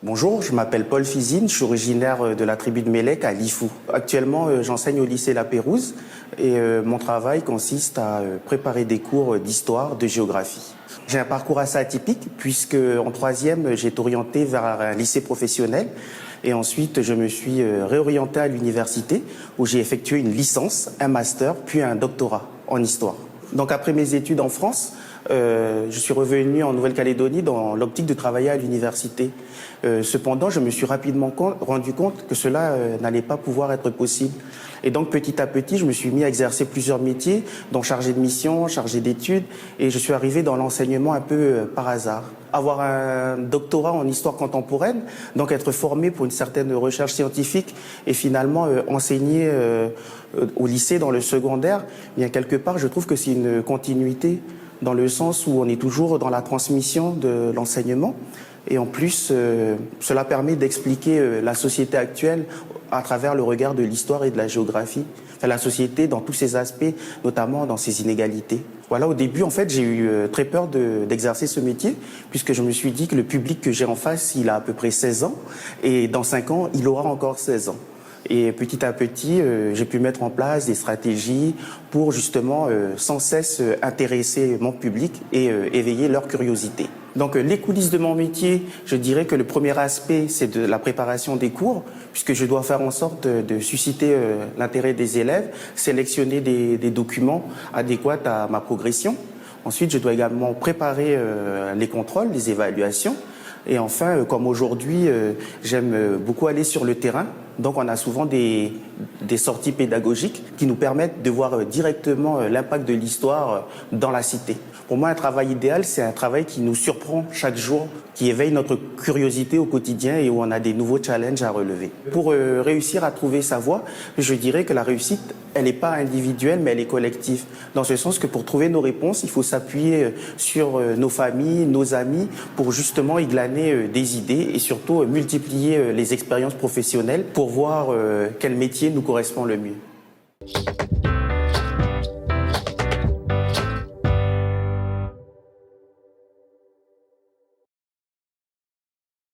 Bonjour, je m'appelle Paul Fizine, je suis originaire de la tribu de Mélec à Lifou. Actuellement, j'enseigne au lycée La Pérouse et mon travail consiste à préparer des cours d'histoire, de géographie. J'ai un parcours assez atypique puisque en troisième, j'ai été orienté vers un lycée professionnel et ensuite je me suis réorienté à l'université où j'ai effectué une licence, un master puis un doctorat en histoire. Donc après mes études en France, je suis revenu en Nouvelle-Calédonie dans l'optique de travailler à l'université. Cependant, je me suis rapidement rendu compte que cela n'allait pas pouvoir être possible. Et donc, petit à petit, je me suis mis à exercer plusieurs métiers, dont chargé de mission, chargé d'études, et je suis arrivé dans l'enseignement un peu par hasard. Avoir un doctorat en histoire contemporaine, donc être formé pour une certaine recherche scientifique et finalement enseigner au lycée, dans le secondaire, bien quelque part, je trouve que c'est une continuité dans le sens où on est toujours dans la transmission de l'enseignement. Et en plus, cela permet d'expliquer la société actuelle à travers le regard de l'histoire et de la géographie. Enfin, la société dans tous ses aspects, notamment dans ses inégalités. Voilà, au début, en fait, j'ai eu très peur d'exercer ce métier, puisque je me suis dit que le public que j'ai en face, il a à peu près 16 ans, et dans 5 ans, il aura encore 16 ans. Et petit à petit, j'ai pu mettre en place des stratégies pour justement sans cesse intéresser mon public et éveiller leur curiosité. Donc les coulisses de mon métier, je dirais que le premier aspect, c'est de la préparation des cours, puisque je dois faire en sorte de susciter l'intérêt des élèves, sélectionner des documents adéquats à ma progression. Ensuite, je dois également préparer les contrôles, les évaluations. Et enfin, comme aujourd'hui, j'aime beaucoup aller sur le terrain. Donc on a souvent des sorties pédagogiques qui nous permettent de voir directement l'impact de l'histoire dans la cité. Pour moi, un travail idéal, c'est un travail qui nous surprend chaque jour, qui éveille notre curiosité au quotidien et où on a des nouveaux challenges à relever. Pour réussir à trouver sa voie, je dirais que la réussite, elle n'est pas individuelle, mais elle est collective. Dans ce sens que pour trouver nos réponses, il faut s'appuyer sur nos familles, nos amis, pour justement y glaner des idées et surtout multiplier les expériences professionnelles pour voir quel métier nous correspond le mieux.